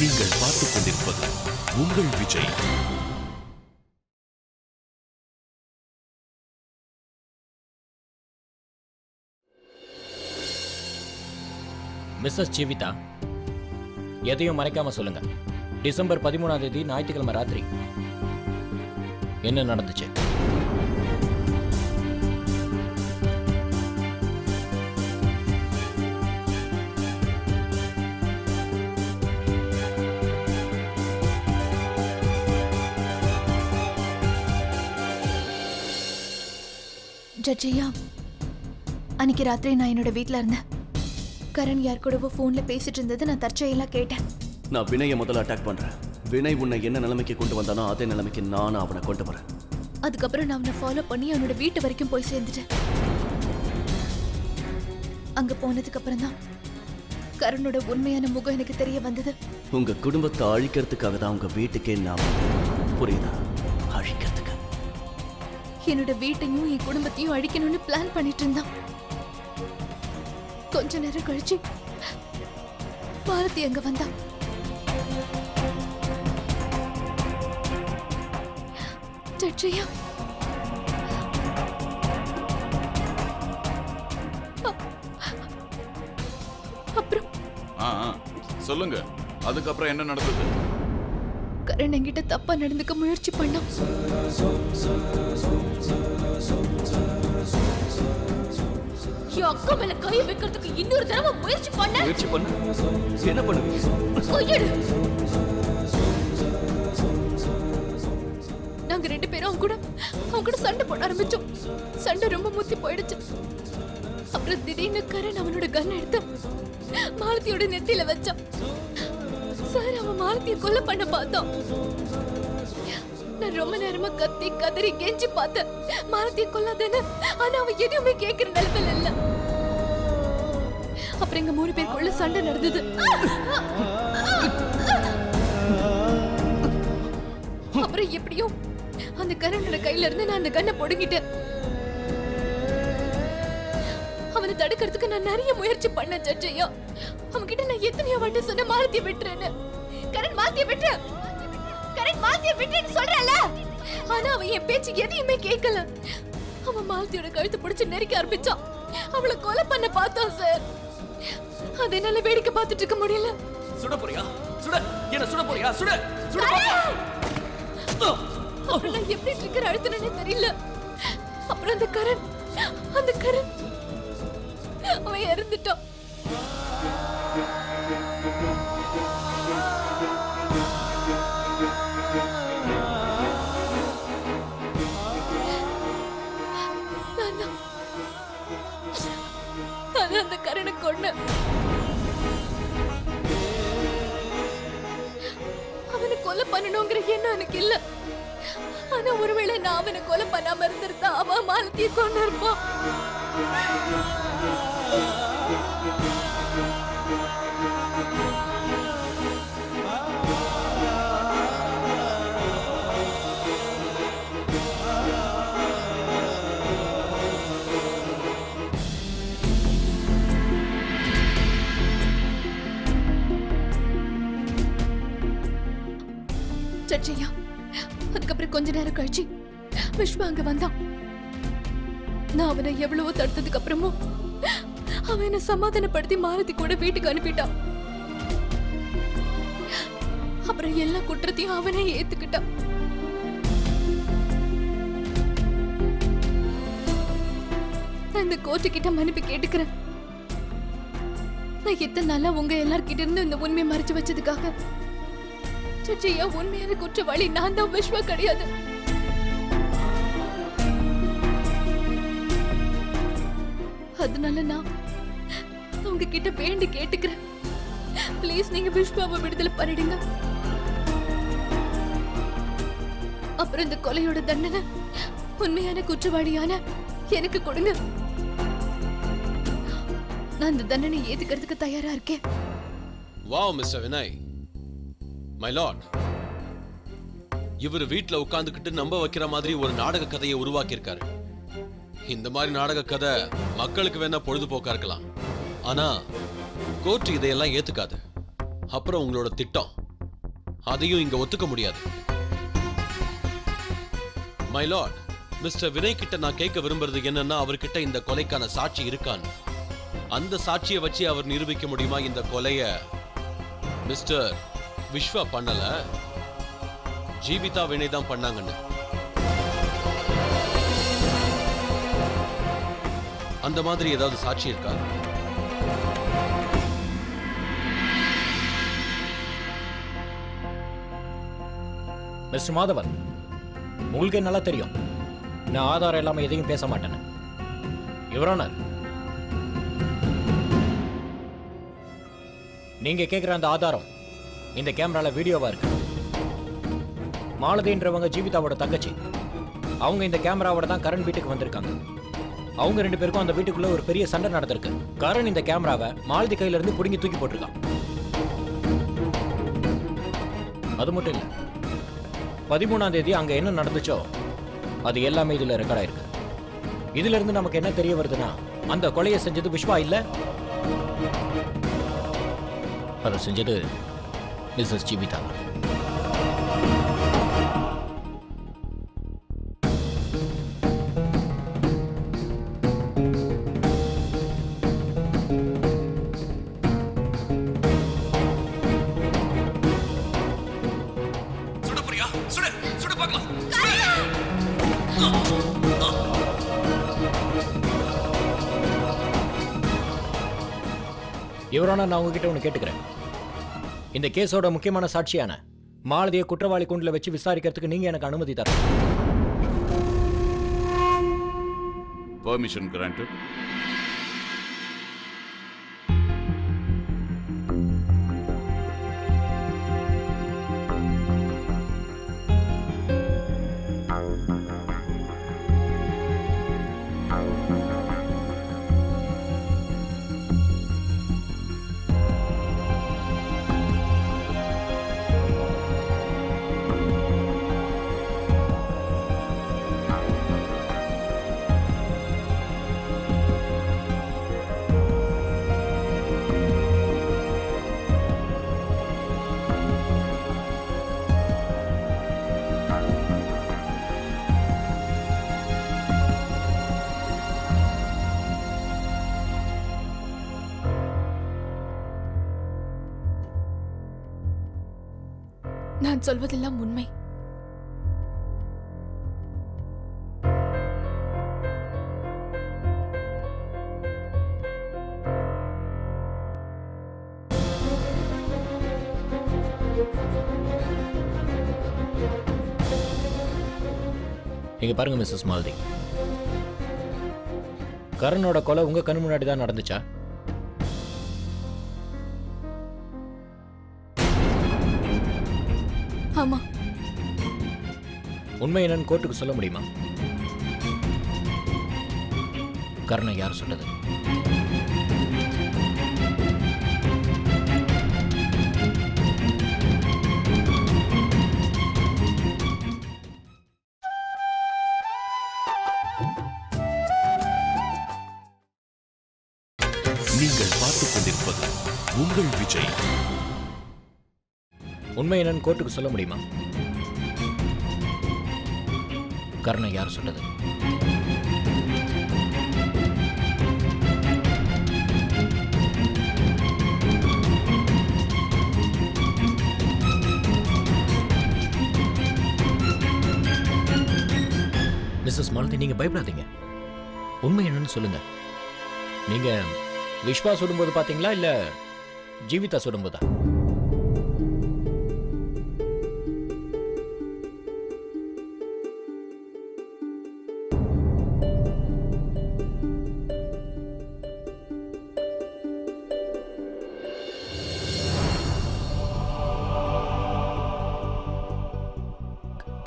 நீங்கள் பார்த்துக் கொண்டிருப்பது உங்கள் விஜய். மிஸ்ஸஸ் ஜீவிதா, எதையும் மறைக்காம சொல்லுங்க. டிசம்பர் 13ஆம் தேதி ஞாயிற்றுக்கிழமை ராத்திரி என்ன நடந்துச்சு? ஜட்ஜையா, அன்னைக்கு ராத்திரி நான் என்னோட வீட்டில் இருந்தேன். கரண் யார் கூடவோ ஃபோன்ல பேசிட்டு இருந்தது நான் தற்செயலா கேட்டேன். நான் வினயை முதல்ல அட்டாக் பண்றேன். வினய் உன்னை என்ன நிலைமைக்கு கொண்டு வந்தானோ அதே நிலைமைக்கு நான் அவனை கொண்டு வரேன். அதுக்கப்புறம் நான் அவனை ஃபாலோ பண்ணி அவனோட வீட்டு வரைக்கும் போய் சேர்ந்துட்டேன். அங்க போனதுக்கு அப்புறம் தான் கரணோட உண்மையான முகம் எனக்கு தெரிய வந்தது. உங்க குடும்பத்தை அழிக்கிறதுக்காக தான் உங்க வீட்டுக்கே நான் புரியுதா? அழிக்கிறதுக்கு என்னோட வீட்டையும் என் குடும்பத்தையும் அழிக்கணும்னு பிளான் பண்ணிட்டு இருந்தான். கொஞ்ச நேரம் கழிச்சு பாரதி அங்க வந்தா. ஜட்ஜையா, அப்புறம் சொல்லுங்க, அதுக்கப்புறம் என்ன நடந்தது? கரண் என்கிட்ட தப்பா நடந்துக்க முயற்சி பண்ணான். அக்கா மேல கை வைக்கிறதுக்கு இன்னொரு தடவை முயற்சி பண்ண. என்ன பண்ணுவீங்க? நாங்க ரெண்டு பேரும் அவங்க கூட சண்டை போட ஆரம்பிச்சோம். சண்டை ரொம்ப முத்தி போயிடுச்சு. அப்புறம் திடீர்னு கரண் அவனோட கன் எடுத்து மாலதியோட நெத்தியில வச்சான். சார், அவன் மாலதியை கொலை பண்ண பார்த்தான். நான் ரொம்ப நேரமா கத்தி கதறி கெஞ்சி பார்த்தேன் மாலதியை கொல்லாதேன்னு. ஆனா அவன் எதுவுமே கேட்கிற நிலைமையில இல்ல. அப்புறம் எங்க 3 பேருக்குள்ள சண்டை நடந்தது. அப்புறம் எப்படியோ அந்த கரணோட கையில இருந்து நான் அந்த கண்ணை பொடுங்கிட்டேன். அவனை தடுக்கிறதுக்கு நான் நிறைய முயற்சி பண்ணேன் ஜட்ஜையா. அவன்கிட்ட நான் எத்தனையோ வாட்டி சொன்ன மாலதியை விட்டுறேன்னு. கரண், மாலதியை விட்டு, கரண் மாலதியை விட்டுன்னு சொல்றல. ஆனா அவன் என் பேச்சு எதையுமே கேட்கல. அவன் மாலதியோட கழுத்தை பிடிச்சு நெருக்க ஆரம்பிச்சான். அவளை கொலை பண்ண பார்த்தான் சார். அதனால வேடிக்கை பார்த்துட்டு இருக்க முடியல. சுட போறியா? சுட. என்ன சுட போறியா? சுட. சுட. அப்புறம் நான் எப்படி ட்ரிக்கர் அழுத்தினே தெரியல. அப்புறம் அந்த கரண் அவன் இறந்துட்டான். அந்த கரணை கொண்டு அவனை கொலை பண்ணணுங்கிற எண்ணம் எனக்கு இல்ல. ஆனா ஒருவேளை நான் அவனை கொலை பண்ணாம இருந்திருந்தா அவன் மாலதியை கொண்டு இருப்பான். சட்சையா, அதுக்கப்புறம் கொஞ்ச நேரம் கழிச்சு விஸ்வா அங்க வந்தான். நான் அவனை எவ்வளவோ தடுத்ததுக்கு அப்புறமும் அவன் என்ன சமாதானப்படுத்தி மாலதி கூட வீட்டுக்கு அனுப்பிட்டான். அப்புறம் எல்லா குற்றத்தையும் அவனே ஏத்துக்கிட்டான். நான் இந்த கோர்ட்டு கிட்ட மன்னிப்பு கேட்டுக்கிறேன். நான் எத்தனை நாளா உங்க எல்லார்கிட்ட இருந்து இந்த உண்மையை மறைச்சு வச்சதுக்காக. சட்சையா, உண்மையான குற்றவாளி நான் தான், விஸ்வா கிடையாது. அதனால நான் உங்ககிட்ட வேண்டி கேட்டுக்கிறேன். பிளீஸ் நீங்க விஸ்வாவை விடுதலை பண்ணிடுங்க. அப்புறம் இந்த கொலையோட தண்டனை உண்மையான குற்றவாளியான எனக்கு கொடுங்க. நான் இந்த தண்டனை ஏத்துக்கிறதுக்கு தயாரா இருக்கேன். Wow mister Vinay, my Lord, இவர் வீட்டுல உட்கார்ந்துகிட்டு நம்ப வைக்கிற மாதிரி ஒரு நாடக கதையை உருவாக்கி இருக்காரு. இந்த மாதிரி நாடக கதை மக்களுக்கு வேணா பொழுதுபோக்கா இருக்கலாம், ஆனா கோர்ட் இதையெல்லாம் ஏத்துக்காது. அப்புறம் உங்களோட திட்டம் அதையும் இங்க ஒத்துக்க முடியாது. மை லார்ட், மிஸ்டர் வினய் கிட்ட நான் கேட்க விரும்புறது என்னன்னா, அவர்கிட்ட இந்த கொலைக்கான சாட்சி இருக்கான்னு. அந்த சாட்சியை வச்சு அவர் நிரூபிக்க முடியுமா இந்த கொலைய மிஸ்டர் விஸ்வா பண்ணல, ஜீவிதா வினய் தான் பண்ணாங்கன்னு? அந்த மாதிரி ஏதாவது சாட்சி இருக்கா? மிஸ்டர் மாதவன், உங்களுக்கு நல்லா தெரியும் நான் ஆதாரம் இல்லாம எதையும் பேச மாட்டேன்னு. யுவர் ஆனர், நீங்க கேட்குற அந்த ஆதாரம் இந்த கேமரால வீடியோவா இருக்கு. மாலதின்றவங்க ஜீவிதாவோட தங்கச்சி. அவங்க இந்த கேமராவோட தான் கரண் வீட்டுக்கு வந்திருக்காங்க. அவங்க 2 பேருக்கும் அந்த வீட்டுக்குள்ள ஒரு பெரிய சண்டை நடந்திருக்கு. கரண் இந்த கேமராவை மாலதி கையில இருந்து புடுங்கி தூக்கி போட்டிருக்கான். அது மட்டும் இல்ல, 13ஆம் தேதி அங்க என்ன நடந்துச்சோ அது எல்லாமே இதுல ரெக்கார்ட் ஆயிருக்கு. இதுல இருந்து நமக்கு என்ன தெரிய வருதுன்னா, அந்த கொலையை செஞ்சது விஸ்வா இல்ல, அதை செஞ்சது மிஸ்ஸஸ் ஜீவிதா. இவரான நான் உங்ககிட்ட ஒன்று கேட்டுக்கிறேன். இந்த கேஸோட முக்கியமான சாட்சியான மாலதியை குற்றவாளி கூண்டில் வச்சு விசாரிக்கிறதுக்கு நீங்க எனக்கு அனுமதி தர. Permission granted. நான் சொல்வதெல்லாம் உண்மை. இங்க பாருங்க மிஸ்ஸஸ் மாலதி, கரணோட கொலை உங்க கண் முன்னாடி தான் நடந்துச்சா? ஆமா. உண்மை என்னன்னு கோர்ட்டுக்கு சொல்ல முடியுமா? கர்ணை யார் சொன்னது? நீங்கள் பார்த்துக் கொண்டிருப்பது உங்கள் விஜய். உண்மை என்னன்னு கோர்ட்டுக்கு சொல்ல முடியுமா? கர்ணை யார் சொன்னது? மிஸ்ஸஸ் மாலதி, நீங்க பயப்படாதீங்க. உண்மை என்னன்னு சொல்லுங்க. நீங்க விஸ்வா சுடும்போது பாத்தீங்களா இல்ல ஜீவிதா சுடும்போதா?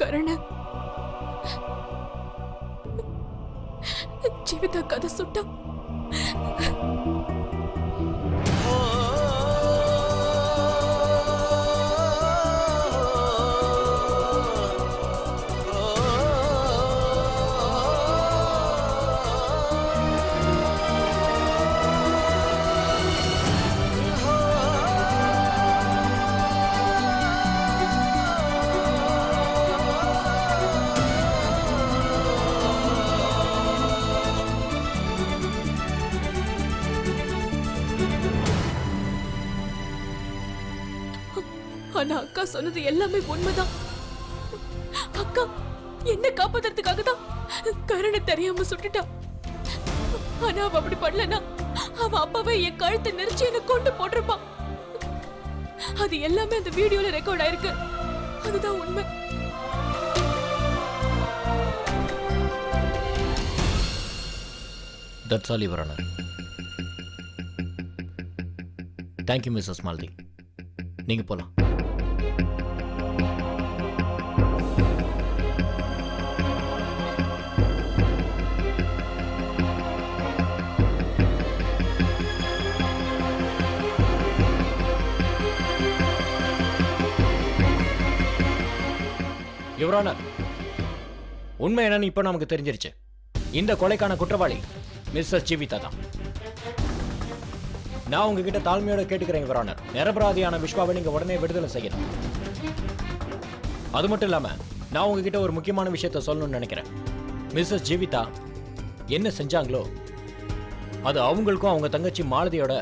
கரண ஜீவிதா கதை சுட்டா. ஆனா அக்கா சொன்னது எல்லாமே உண்மைதான். அக்கா என்ன காப்பாத்துறதுக்காக தான் கரணை தெரியாம சுட்டுட்டா. ஆனா அவ அப்படி பண்ணலனா அவ அப்பாவை என் கழுத்தை நெரிச்சு என்ன கொண்டு போட்டிருப்பான். அது எல்லாமே அந்த வீடியோல ரெக்கார்ட் ஆயிருக்கு. அதுதான் உண்மை. That's all, Your Honor. Thank you, Mrs. Maldi. நீங்க போலாம். Your Honor, உண்மை என்னன்னு இப்போ நமக்கு தெரிஞ்சிருச்சு. இந்த கொலைக்கான குற்றவாளி மிஸ்ஸஸ் ஜீவிதா தான். நான் உங்ககிட்ட தாழ்மையோட கேட்டுக்கிறேன் Your Honor. நிரபராதியான விஸ்வாவை நீங்க உடனே விடுதலை செய்யணும். அது மட்டும் இல்லாம நான் உங்ககிட்ட ஒரு முக்கியமான விஷயத்தை சொல்லணும்னு நினைக்கிறேன். மிஸ்ஸஸ் ஜீவிதா என்ன செஞ்சாங்களோ அது அவங்களுக்கும் அவங்க தங்கச்சி மாலதியோட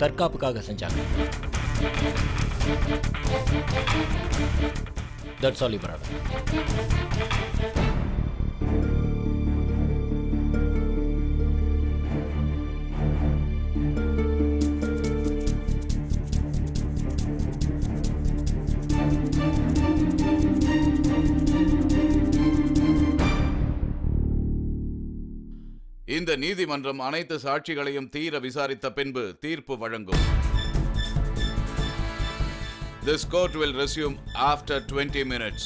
தற்காப்புக்காக செஞ்சாங்க. That's all, Your Honor. இந்த நீதிமன்றம் அனைத்து சாட்சிகளையும் தீர விசாரித்த பின்பு தீர்ப்பு வழங்கும். This court will resume after 20 minutes.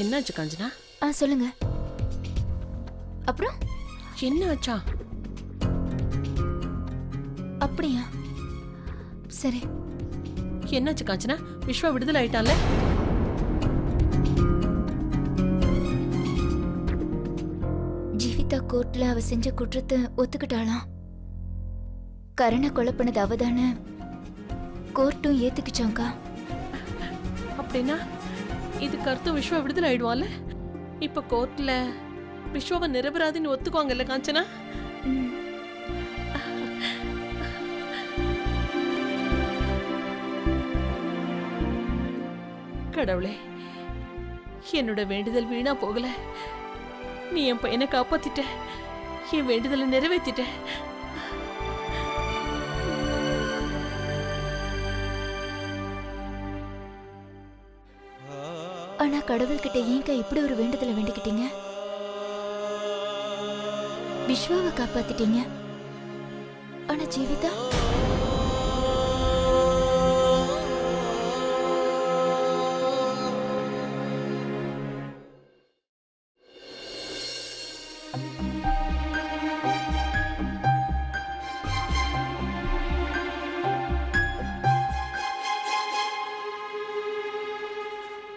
என்னாச்சு காஞ்சனா? சொல்லுங்க. அப்புறம் என்ன ஆச்சா? அப்படியா? சரி. என்னாச்சு காஞ்சனா? விஸ்வா விடுதலை ஆயிட்டான்ல? ஜீவிதா கோர்ட்ல அவ செஞ்ச குற்றத்தை ஒத்துக்கிட்டாளாம். கரணை கொலை பண்ணது அவதான கோர்ட்டும் ஏத்துக்கிச்சாங்க. அப்படின்னா இதுக்கு அர்த்தம் விஸ்வா விடுதலை ஆயிடுவான்ல? இப்ப கோர்ட்ல விஸ்வாவை நிரபராதின்னு ஒத்துக்குவாங்கல்ல காஞ்சனா? கடவுளே, என்னோட வேண்டுதல் வீணா போகல. நீ என் பையனை காப்பாத்திட்ட, என் வேண்டுதலை நிறைவேற்றிட்ட. ஆனா கடவுள்கிட்ட ஏங்க இப்படி ஒரு வேண்டுதலை வேண்டிக்கிட்டீங்க? விஸ்வாவை காப்பாத்திட்டீங்க. ஆனா ஜீவிதா?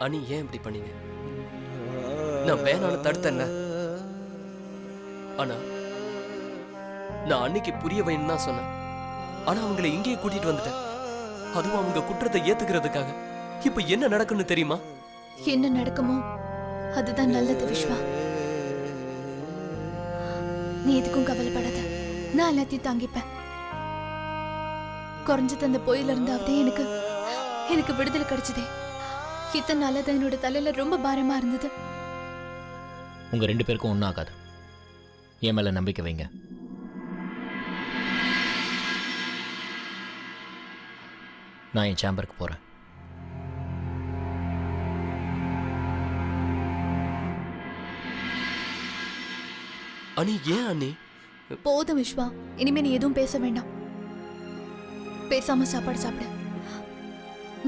அனி ஏன் இப்படி பண்ணீங்க? நான் வேணான்னு தடுத்தேன்ல. ஆனா நான் அன்னைக்கு புரிய வைன்னு தான் சொன்னேன். ஆனா அவங்களை இங்கேயே கூட்டிட்டு வந்துட்டேன். அதுவும் அவங்க குற்றத்தை ஏத்துக்கிறதுக்காக. இப்ப என்ன நடக்குன்னு தெரியுமா? என்ன நடக்குமோ அதுதான் நல்லது விஸ்வா. நீ எதுக்கும் கவலைப்படாத. நான் எல்லாத்தையும் தாங்கிப்பேன். குறைஞ்சது அந்த பொயில இருந்தாவதே எனக்கு விடுதலை கிடைச்சதே. இத்தனை நாளதான் என்னோட தலையில ரொம்ப பாரமா இருந்தது. உங்க ரெண்டு பேருக்கும் ஒன்றும் ஆகாது. என் மேல நம்பிக்கை வைங்க. நான் என் சேம்பருக்கு போறேன். அனி ஏன் அண்ணி? போதும் விஸ்வா, இனிமே நீ எதுவும் பேச வேண்டாம். பேசாம சாப்பாடு சாப்பிட.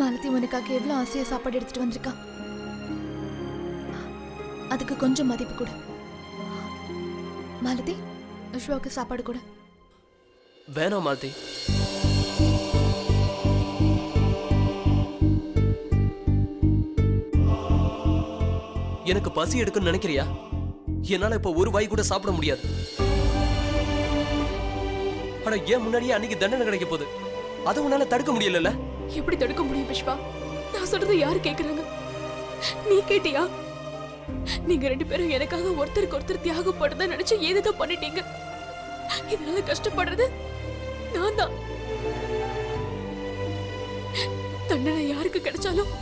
மாலதி உனக்காக எவ்வளவு ஆசையா சாப்பாடு எடுத்துட்டு வந்திருக்கா. அதுக்கு கொஞ்சம் மதிப்பு கொடு. மாலதி, விஸ்வாவுக்கு சாப்பாடு கொடு. வேணாம் மாலதி. எனக்கு பசி எடுக்குன்னு நினைக்கிறியா? என்னால இப்ப ஒரு வாய் கூட சாப்பிட முடியாது. ஆனா ஏன் முன்னாடியே அன்னைக்கு தண்டனை கிடைக்க போகுது, அதை உன்னால தடுக்க முடியல. எப்படி தடுக்க முடியும் விஸ்வா? நான் சொல்றது யாரு கேக்குறாங்க? நீ கேட்டியா? நீங்க 2 பேரும் எனக்காக ஒருத்தருக்கு ஒருத்தர் தியாகப்படுறத நினைச்சு ஏதோ பண்ணிட்டீங்க. இதனால கஷ்டப்படுறது நான் தான். தண்டனை யாருக்கு கிடைச்சாலும்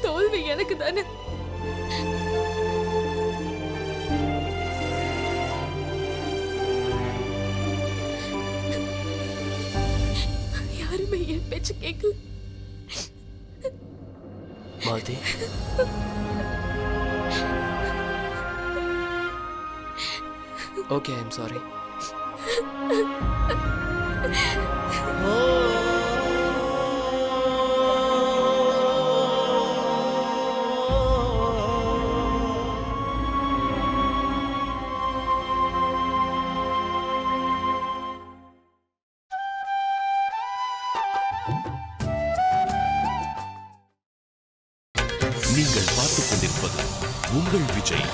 தோல்வி எனக்கு தானே. யாருமே என் பேச்சு கேட்கல. Malathi, okay, I am sorry. நீங்கள் பார்த்துக் கொண்டிருப்பது உங்கள் விஜய்.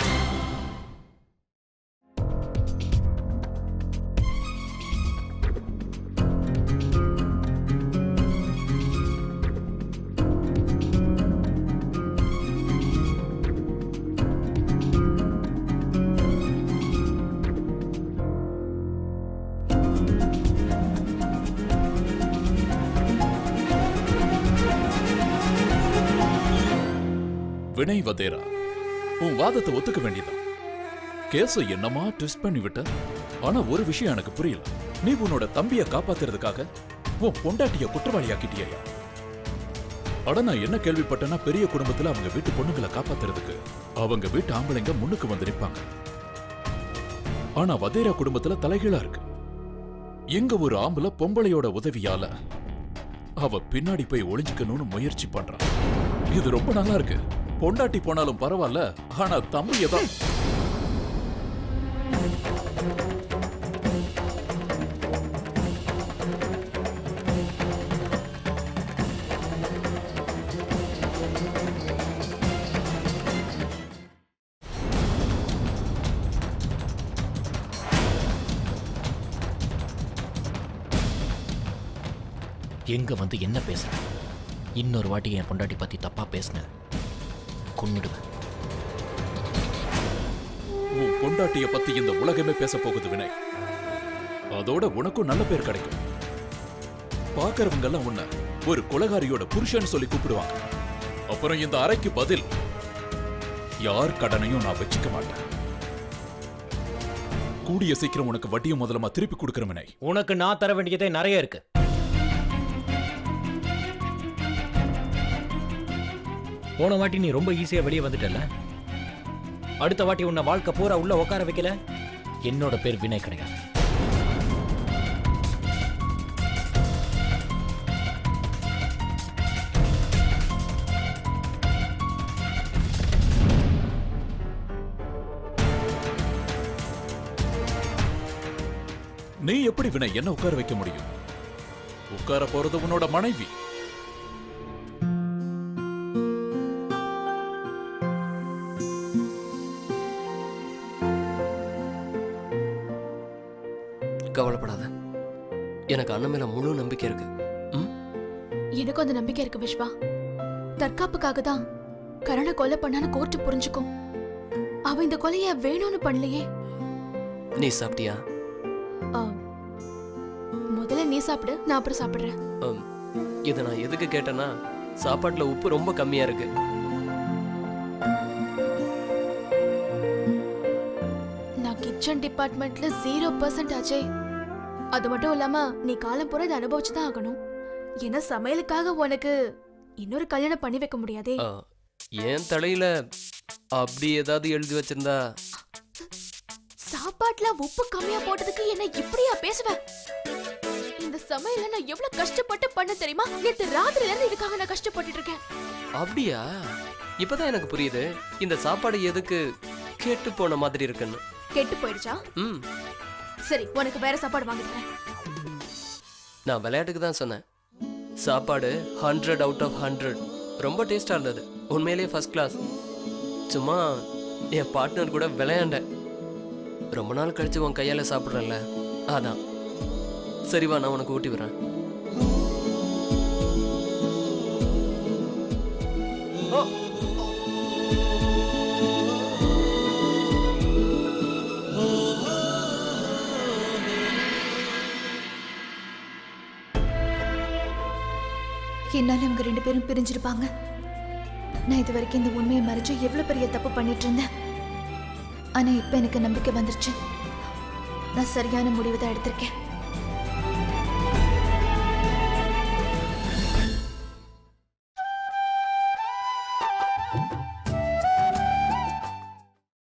வினய் வதேரா, உன் வாதத்தை ஒத்துக்க வேண்டியதான். கேஸை என்னமா ட்விஸ்ட் பண்ணி விட்ட. ஆனா ஒரு விஷயம் எனக்கு புரியல. நீ உன்னோட தம்பியை காப்பாத்துறதுக்காக உன் பொண்டாட்டிய குற்றவாளியாக்கிட்டியா? அட, நான் என்ன கேள்விப்பட்டேன்னா, பெரிய குடும்பத்துல அவங்க வீட்டு பொண்ணுங்களை காப்பாத்துறதுக்கு அவங்க வீட்டு ஆம்பளைங்க முன்னுக்கு வந்து நிற்பாங்க. ஆனா வதேரா குடும்பத்துல தலைகீழா இருக்கு. எங்க ஒரு ஆம்பளை பொம்பளையோட உதவியால அவ பின்னாடி போய் ஒளிஞ்சுக்கணும்னு முயற்சி பண்றான். இது ரொம்ப நல்லா இருக்கு. பொண்டாட்டி போனாலும் பரவாயில்ல, ஆனா தம்பியை தான். எங்க வந்து என்ன பேசுற? இன்னொரு வாட்டி என் பொண்டாட்டி பத்தி தப்பா பேசுன கொன்னுடுவேன். உன் பொண்டாட்டிய பத்தி இந்த உலகமே பேச போகுது வினய். அதோட உனக்கும் நல்ல பேர் கிடைக்கும். பாக்குறவங்க எல்லாம் உன்னை ஒரு கொலைகாரியோட புருஷன் சொல்லி கூப்பிடுவாங்க. அப்புறம் இந்த அறைக்கு பதில் யார் கடனையும் நான் வச்சுக்க மாட்டேன். கூடிய சீக்கிரம் உனக்கு வட்டியும் முதலமா திருப்பி கொடுக்கிற வினய். உனக்கு நான் தர வேண்டியதே நிறைய இருக்கு. போன வாட்டி நீ ரொம்ப ஈஸியா வெளியே வந்துட்டல. அடுத்த வாட்டி உன்னை வாழ்க்கை பூரா உள்ள உட்கார வைக்கல. என்னோட பேர் வினய் கிடையாது. நீ எப்படி வினய் என்ன உட்கார வைக்க முடியும்? உட்கார போறது உன்னோட மனைவி. கவலைப்படாத, எனக்கு அண்ணன் மேல முழு நம்பிக்கை இருக்கு. எனக்கும் அந்த நம்பிக்கை இருக்கு விஸ்வா. தற்காப்புக்காக தான் கரணை கொலை பண்ணான்னு கோர்ட்டு புரிஞ்சுக்கும். அவ இந்த கொலைய வேணும்னு பண்ணலையே. நீ சாப்பிட்டியா? முதல்ல நீ சாப்பிடு, நான் அப்புறம் சாப்பிடுறேன். இதை நான் எதுக்கு கேட்டேன்னா, சாப்பாட்டுல உப்பு ரொம்ப கம்மியா இருக்கு. நான் கிச்சன் டிபார்ட்மெண்ட்ல 0% ஆச்சே. அது மட்டும் இல்லாம நீ காலம் பூரா இதை அனுபவிச்சுதான் ஆகணும். ஏன்னா சமையலுக்காக உனக்கு இன்னொரு கல்யாணம் பண்ணி வைக்க முடியாதே. ஏன் தலையில அப்படி ஏதாவது எழுதி வச்சிருந்தா? சாப்பாட்டுல உப்பு கம்மியா போட்டதுக்கு என்ன இப்படியா பேசுவ? இந்த சமையல நான் எவ்வளவு கஷ்டப்பட்டு பண்ண தெரியுமா? நேத்து ராத்திரில இருந்து இதுக்காக நான் கஷ்டப்பட்டுட்டு இருக்கேன். அப்படியா? இப்பதான் எனக்கு புரியுது இந்த சாப்பாடு எதுக்கு கெட்டு போன மாதிரி இருக்குன்னு. கெட்டு போயிடுச்சா? சரி, உனக்கு வேற சாப்பாடு வாங்கி தரேன். நான் விளையாட்டுக்கு தான் சொன்னேன். சாப்பாடு 100 out of 100. ரொம்ப டேஸ்டாக இருந்தது. உண்மையிலேயே ஃபர்ஸ்ட் கிளாஸ். சும்மா என் பார்ட்னர் கூட விளையாண்டேன். ரொம்ப நாள் கழிச்சு உன் கையால் சாப்பிட்றேன்ல, அதான். சரிவா, நான் உனக்கு ஊட்டி விடுறேன். என்னால இவங்க 2 பேரும் பிரிஞ்சிருப்பாங்க. நான் இது வரைக்கும் இந்த உண்மையை மறைச்சு எவ்வளவு பெரிய தப்பு பண்ணிட்டு இருந்தேன். ஆனா இப்ப எனக்கு நம்பிக்கை வந்துருச்சு. நான் சரியான முடிவு தான் எடுத்திருக்கேன்.